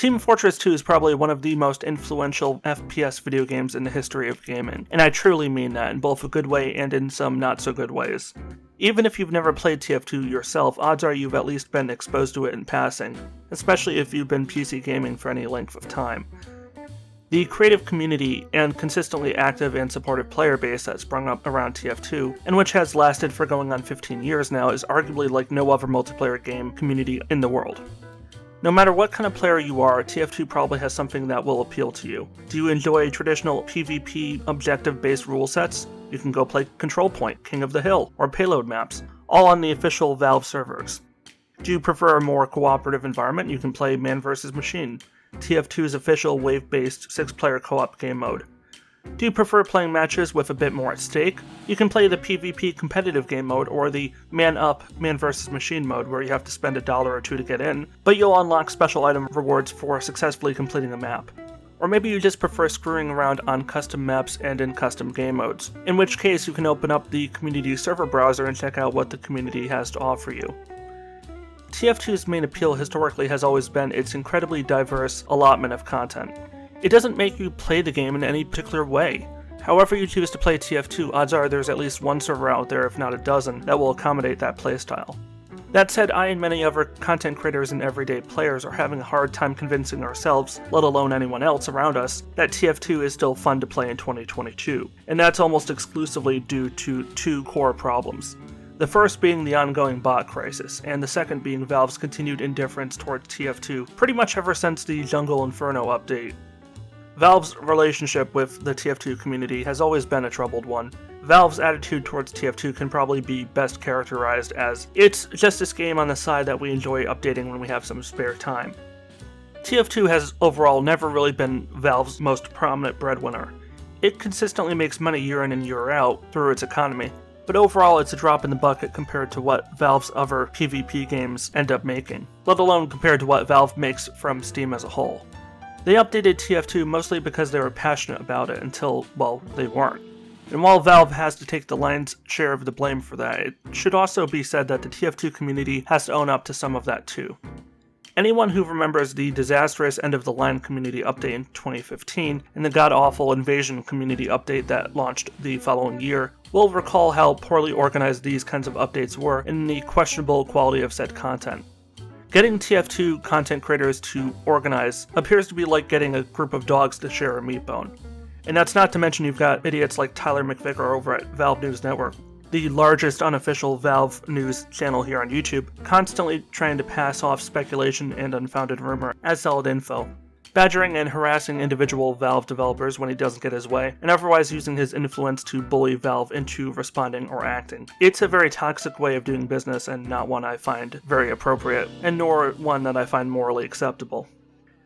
Team Fortress 2 is probably one of the most influential FPS video games in the history of gaming, and I truly mean that in both a good way and in some not so good ways. Even if you've never played TF2 yourself, odds are you've at least been exposed to it in passing, especially if you've been PC gaming for any length of time. The creative community and consistently active and supportive player base that sprung up around TF2, and which has lasted for going on 15 years now, is arguably like no other multiplayer game community in the world. No matter what kind of player you are, TF2 probably has something that will appeal to you. Do you enjoy traditional PvP objective-based rule sets? You can go play Control Point, King of the Hill, or Payload maps, all on the official Valve servers. Do you prefer a more cooperative environment? You can play Man vs. Machine, TF2's official wave-based 6-player co-op game mode. Do you prefer playing matches with a bit more at stake? You can play the PvP competitive game mode or the Man Up, Man vs. Machine mode where you have to spend $1 or $2 to get in, but you'll unlock special item rewards for successfully completing a map. Or maybe you just prefer screwing around on custom maps and in custom game modes, in which case you can open up the community server browser and check out what the community has to offer you. TF2's main appeal historically has always been its incredibly diverse allotment of content. It doesn't make you play the game in any particular way. However you choose to play TF2, odds are there's at least one server out there, if not a dozen, that will accommodate that playstyle. That said, I and many other content creators and everyday players are having a hard time convincing ourselves, let alone anyone else around us, that TF2 is still fun to play in 2022, and that's almost exclusively due to two core problems. The first being the ongoing bot crisis, and the second being Valve's continued indifference towards TF2 pretty much ever since the Jungle Inferno update. Valve's relationship with the TF2 community has always been a troubled one. Valve's attitude towards TF2 can probably be best characterized as, it's just this game on the side that we enjoy updating when we have some spare time. TF2 has overall never really been Valve's most prominent breadwinner. It consistently makes money year in and year out through its economy, but overall it's a drop in the bucket compared to what Valve's other PvP games end up making, let alone compared to what Valve makes from Steam as a whole. They updated TF2 mostly because they were passionate about it until, well, they weren't. And while Valve has to take the lion's share of the blame for that, it should also be said that the TF2 community has to own up to some of that too. Anyone who remembers the disastrous end-of-the-line community update in 2015 and the god-awful Invasion community update that launched the following year will recall how poorly organized these kinds of updates were and the questionable quality of said content. Getting TF2 content creators to organize appears to be like getting a group of dogs to share a meat bone. And that's not to mention you've got idiots like Tyler McVicker over at Valve News Network, the largest unofficial Valve news channel here on YouTube, constantly trying to pass off speculation and unfounded rumor as solid info, badgering and harassing individual Valve developers when he doesn't get his way, and otherwise using his influence to bully Valve into responding or acting. It's a very toxic way of doing business and not one I find very appropriate, and nor one that I find morally acceptable.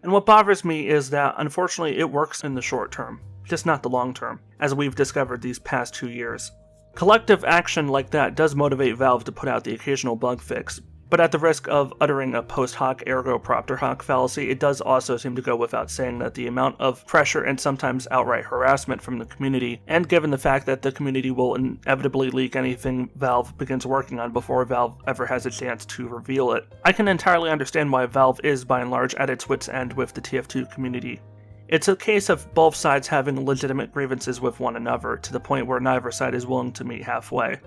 And what bothers me is that, unfortunately, it works in the short term, just not the long term, as we've discovered these past 2 years. Collective action like that does motivate Valve to put out the occasional bug fix, but at the risk of uttering a post hoc ergo propter hoc fallacy, it does also seem to go without saying that the amount of pressure and sometimes outright harassment from the community, and given the fact that the community will inevitably leak anything Valve begins working on before Valve ever has a chance to reveal it, I can entirely understand why Valve is by and large at its wit's end with the TF2 community. It's a case of both sides having legitimate grievances with one another, to the point where neither side is willing to meet halfway.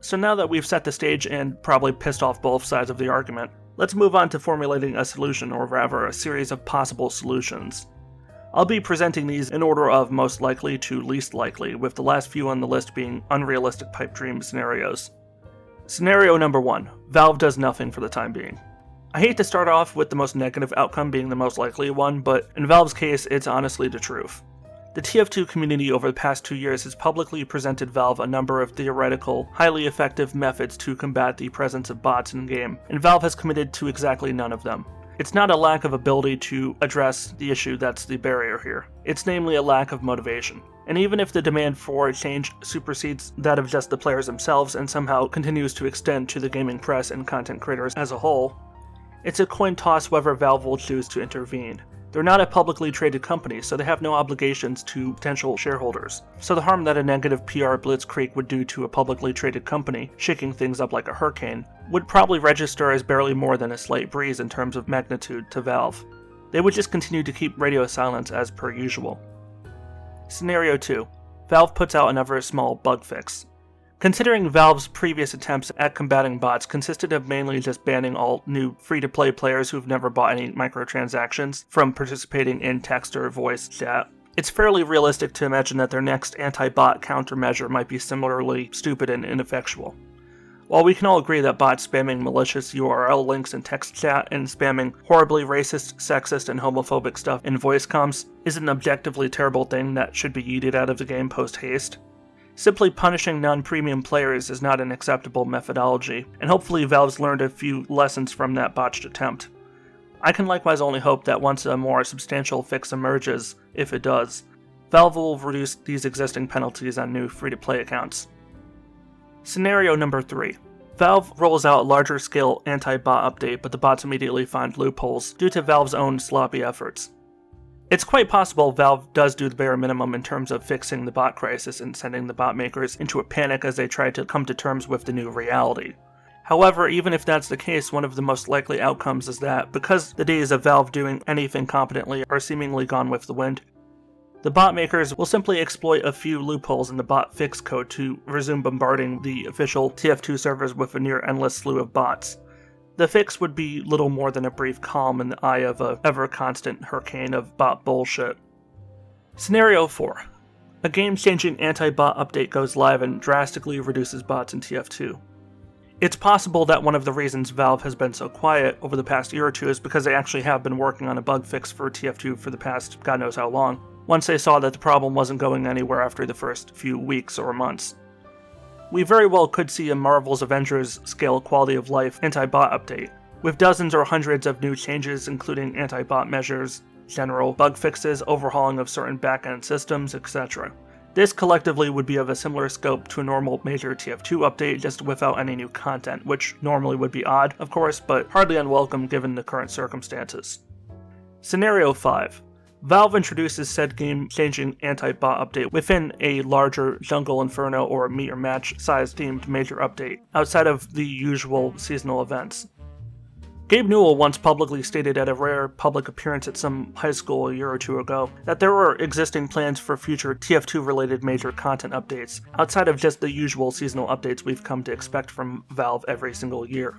So now that we've set the stage and probably pissed off both sides of the argument, let's move on to formulating a solution, or rather a series of possible solutions. I'll be presenting these in order of most likely to least likely, with the last few on the list being unrealistic pipe dream scenarios. Scenario number 1, Valve does nothing for the time being. I hate to start off with the most negative outcome being the most likely one, but in Valve's case, it's honestly the truth. The TF2 community over the past 2 years has publicly presented Valve a number of theoretical, highly effective methods to combat the presence of bots in-game, and Valve has committed to exactly none of them. It's not a lack of ability to address the issue that's the barrier here. It's namely a lack of motivation. And even if the demand for change supersedes that of just the players themselves and somehow continues to extend to the gaming press and content creators as a whole, it's a coin toss whether Valve will choose to intervene. They're not a publicly traded company, so they have no obligations to potential shareholders. So the harm that a negative PR blitzkrieg would do to a publicly traded company, shaking things up like a hurricane, would probably register as barely more than a slight breeze in terms of magnitude to Valve. They would just continue to keep radio silence as per usual. Scenario 2. Valve puts out another small bug fix. Considering Valve's previous attempts at combating bots consisted of mainly just banning all new free-to-play players who've never bought any microtransactions from participating in text or voice chat, it's fairly realistic to imagine that their next anti-bot countermeasure might be similarly stupid and ineffectual. While we can all agree that bots spamming malicious URL links in text chat and spamming horribly racist, sexist, and homophobic stuff in voice comms is an objectively terrible thing that should be yeeted out of the game post-haste, simply punishing non-premium players is not an acceptable methodology, and hopefully Valve's learned a few lessons from that botched attempt. I can likewise only hope that once a more substantial fix emerges, if it does, Valve will reduce these existing penalties on new free-to-play accounts. Scenario number 3. Valve rolls out a larger-scale anti-bot update, but the bots immediately find loopholes due to Valve's own sloppy efforts. It's quite possible Valve does do the bare minimum in terms of fixing the bot crisis and sending the bot makers into a panic as they try to come to terms with the new reality. However, even if that's the case, one of the most likely outcomes is that, because the days of Valve doing anything competently are seemingly gone with the wind, the bot makers will simply exploit a few loopholes in the bot fix code to resume bombarding the official TF2 servers with a near-endless slew of bots. The fix would be little more than a brief calm in the eye of an ever-constant hurricane of bot bullshit. Scenario 4. A game-changing anti-bot update goes live and drastically reduces bots in TF2. It's possible that one of the reasons Valve has been so quiet over the past year or two is because they actually have been working on a bug fix for TF2 for the past God knows how long, once they saw that the problem wasn't going anywhere after the first few weeks or months. We very well could see a Marvel's Avengers scale quality of life anti-bot update, with dozens or hundreds of new changes including anti-bot measures, general bug fixes, overhauling of certain back-end systems, etc. This collectively would be of a similar scope to a normal major TF2 update, just without any new content, which normally would be odd, of course, but hardly unwelcome given the current circumstances. Scenario 5. Valve introduces said game-changing anti-bot update within a larger Jungle Inferno or Meet or Match size themed major update, outside of the usual seasonal events. Gabe Newell once publicly stated at a rare public appearance at some high school a year or two ago that there were existing plans for future TF2-related major content updates, outside of just the usual seasonal updates we've come to expect from Valve every single year.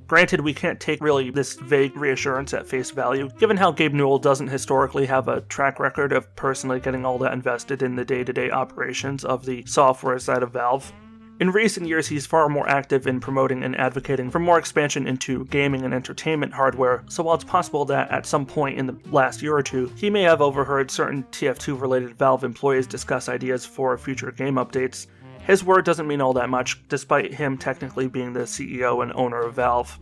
Granted, we can't take really this vague reassurance at face value, given how Gabe Newell doesn't historically have a track record of personally getting all that invested in the day-to-day operations of the software side of Valve. In recent years, he's far more active in promoting and advocating for more expansion into gaming and entertainment hardware, so while it's possible that at some point in the last year or two, he may have overheard certain TF2-related Valve employees discuss ideas for future game updates, his word doesn't mean all that much, despite him technically being the CEO and owner of Valve.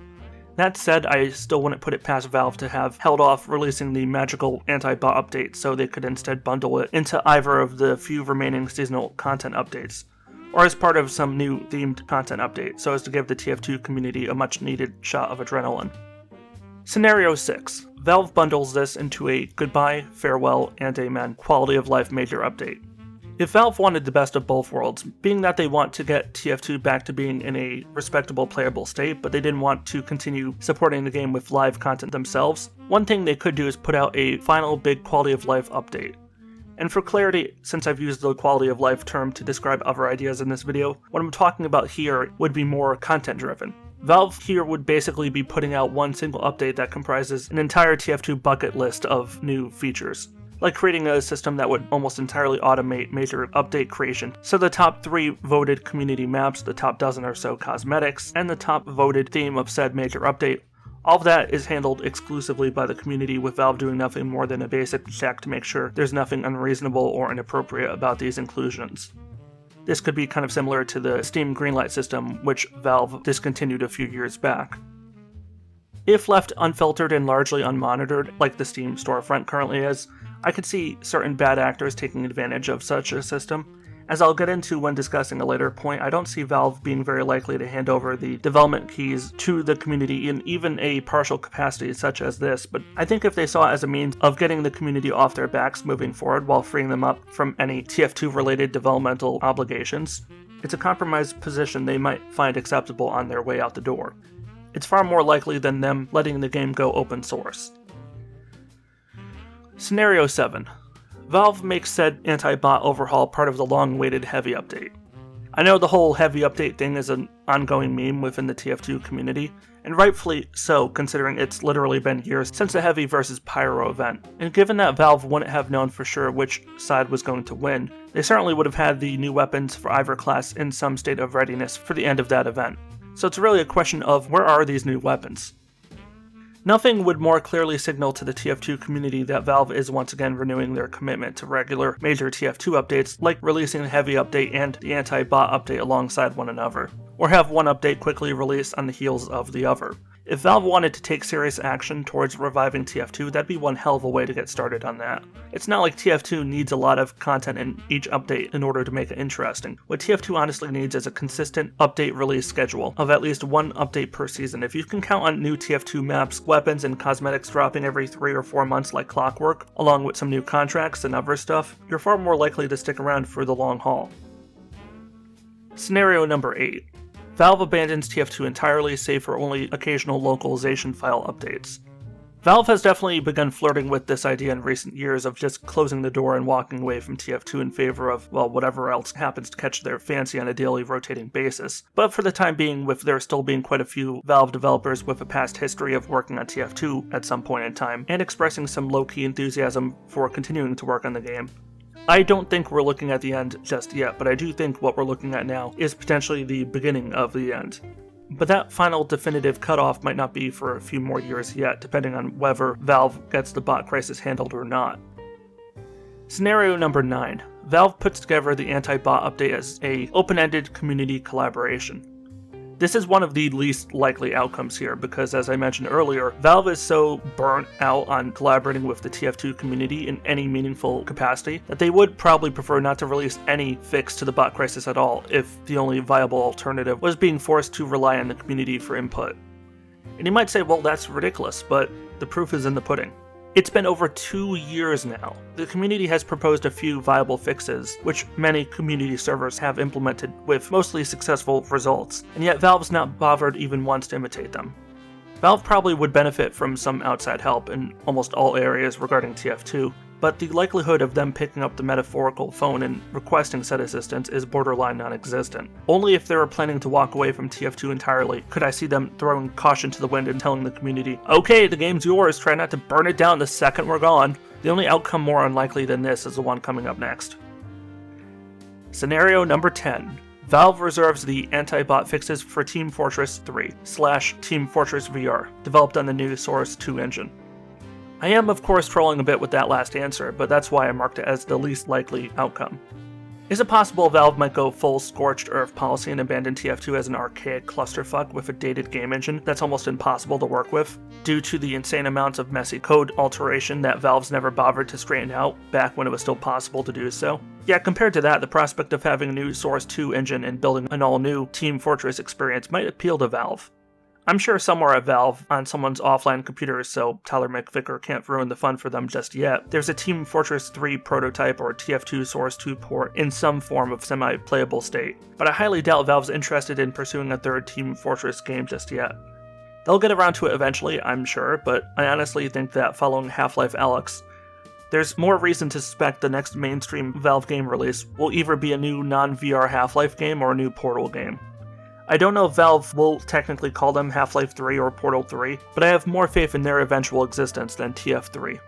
That said, I still wouldn't put it past Valve to have held off releasing the magical anti-bot update so they could instead bundle it into either of the few remaining seasonal content updates, or as part of some new themed content update, so as to give the TF2 community a much-needed shot of adrenaline. Scenario 6. Valve bundles this into a goodbye, farewell, and amen quality of life major update. If Valve wanted the best of both worlds, being that they want to get TF2 back to being in a respectable playable state, but they didn't want to continue supporting the game with live content themselves, one thing they could do is put out a final big quality of life update. And for clarity, since I've used the quality of life term to describe other ideas in this video, what I'm talking about here would be more content driven. Valve here would basically be putting out one single update that comprises an entire TF2 bucket list of new features, like creating a system that would almost entirely automate major update creation. So the top 3 voted community maps, the top dozen or so cosmetics, and the top voted theme of said major update, all of that is handled exclusively by the community, with Valve doing nothing more than a basic check to make sure there's nothing unreasonable or inappropriate about these inclusions. This could be kind of similar to the Steam Greenlight system, which Valve discontinued a few years back. If left unfiltered and largely unmonitored, like the Steam storefront currently is, I could see certain bad actors taking advantage of such a system. As I'll get into when discussing a later point, I don't see Valve being very likely to hand over the development keys to the community in even a partial capacity such as this, but I think if they saw it as a means of getting the community off their backs moving forward while freeing them up from any TF2-related developmental obligations, it's a compromised position they might find acceptable on their way out the door. It's far more likely than them letting the game go open source. Scenario 7. Valve makes said anti-bot overhaul part of the long-awaited Heavy update. I know the whole Heavy update thing is an ongoing meme within the TF2 community, and rightfully so considering it's literally been years since the Heavy vs Pyro event, and given that Valve wouldn't have known for sure which side was going to win, they certainly would have had the new weapons for either class in some state of readiness for the end of that event. So it's really a question of where are these new weapons? Nothing would more clearly signal to the TF2 community that Valve is once again renewing their commitment to regular major TF2 updates, like releasing the Heavy update and the anti-bot update alongside one another, or have one update quickly released on the heels of the other. If Valve wanted to take serious action towards reviving TF2, that'd be one hell of a way to get started on that. It's not like TF2 needs a lot of content in each update in order to make it interesting. What TF2 honestly needs is a consistent update release schedule of at least one update per season. If you can count on new TF2 maps, weapons, and cosmetics dropping every 3 or 4 months like clockwork, along with some new contracts and other stuff, you're far more likely to stick around for the long haul. Scenario number 8. Valve abandons TF2 entirely, save for only occasional localization file updates. Valve has definitely begun flirting with this idea in recent years of just closing the door and walking away from TF2 in favor of, well, whatever else happens to catch their fancy on a daily rotating basis. But for the time being, with there still being quite a few Valve developers with a past history of working on TF2 at some point in time, and expressing some low-key enthusiasm for continuing to work on the game, I don't think we're looking at the end just yet, but I do think what we're looking at now is potentially the beginning of the end. But that final definitive cutoff might not be for a few more years yet, depending on whether Valve gets the bot crisis handled or not. Scenario number 9. Valve puts together the anti-bot update as a open-ended community collaboration. This is one of the least likely outcomes here because, as I mentioned earlier, Valve is so burnt out on collaborating with the TF2 community in any meaningful capacity that they would probably prefer not to release any fix to the bot crisis at all if the only viable alternative was being forced to rely on the community for input. And you might say, well, that's ridiculous, but the proof is in the pudding. It's been over 2 years now. The community has proposed a few viable fixes, which many community servers have implemented with mostly successful results, and yet Valve's not bothered even once to imitate them. Valve probably would benefit from some outside help in almost all areas regarding TF2, but the likelihood of them picking up the metaphorical phone and requesting said assistance is borderline non-existent. Only if they were planning to walk away from TF2 entirely could I see them throwing caution to the wind and telling the community, okay, the game's yours, try not to burn it down the second we're gone. The only outcome more unlikely than this is the one coming up next. Scenario number 10. Valve reserves the anti-bot fixes for Team Fortress 3/Team Fortress VR, developed on the new Source 2 engine. I am, of course, trolling a bit with that last answer, but that's why I marked it as the least likely outcome. Is it possible Valve might go full scorched earth policy and abandon TF2 as an archaic clusterfuck with a dated game engine that's almost impossible to work with, due to the insane amounts of messy code alteration that Valve's never bothered to straighten out back when it was still possible to do so? Yeah, compared to that, the prospect of having a new Source 2 engine and building an all-new Team Fortress experience might appeal to Valve. I'm sure somewhere at Valve, on someone's offline computer so Tyler McVicker can't ruin the fun for them just yet, there's a Team Fortress 3 prototype or TF2 Source 2 port in some form of semi-playable state, but I highly doubt Valve's interested in pursuing a third Team Fortress game just yet. They'll get around to it eventually, I'm sure, but I honestly think that following Half-Life Alyx, there's more reason to suspect the next mainstream Valve game release will either be a new non-VR Half-Life game or a new Portal game. I don't know if Valve will technically call them Half-Life 3 or Portal 3, but I have more faith in their eventual existence than TF3.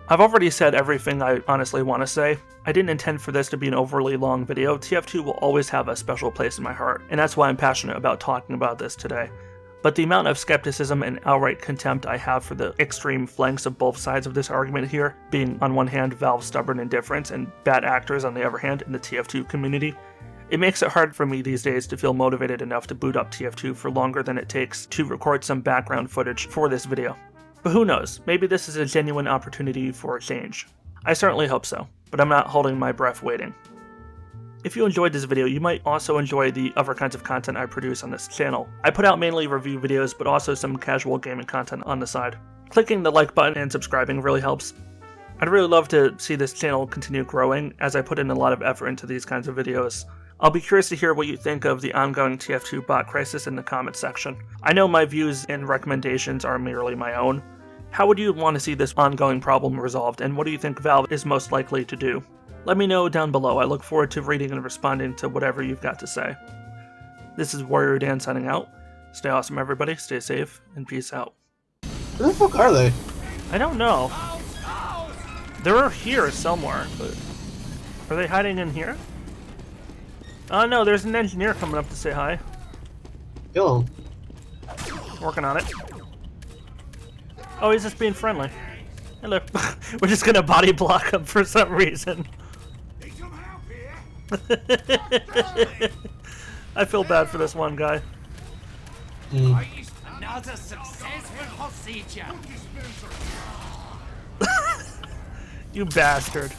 I've already said everything I honestly want to say. I didn't intend for this to be an overly long video. TF2 will always have a special place in my heart, and that's why I'm passionate about talking about this today. But the amount of skepticism and outright contempt I have for the extreme flanks of both sides of this argument here, being on one hand Valve's stubborn indifference and bad actors on the other hand in the TF2 community, it makes it hard for me these days to feel motivated enough to boot up TF2 for longer than it takes to record some background footage for this video. But who knows, maybe this is a genuine opportunity for a change. I certainly hope so, but I'm not holding my breath waiting. If you enjoyed this video, you might also enjoy the other kinds of content I produce on this channel. I put out mainly review videos, but also some casual gaming content on the side. Clicking the like button and subscribing really helps. I'd really love to see this channel continue growing, as I put in a lot of effort into these kinds of videos. I'll be curious to hear what you think of the ongoing TF2 bot crisis in the comments section. I know my views and recommendations are merely my own. How would you want to see this ongoing problem resolved, and what do you think Valve is most likely to do? Let me know down below. I look forward to reading and responding to whatever you've got to say. This is Warrior Dan signing out. Stay awesome, everybody. Stay safe, and peace out. Where the fuck are they? I don't know. They're here somewhere, but... Are they hiding in here? Oh no, there's an engineer coming up to say hi. Kill him. Working on it. Oh, he's just being friendly. Hello. We're just gonna body block him for some reason. I feel bad for this one guy. Another successful procedure. You bastard.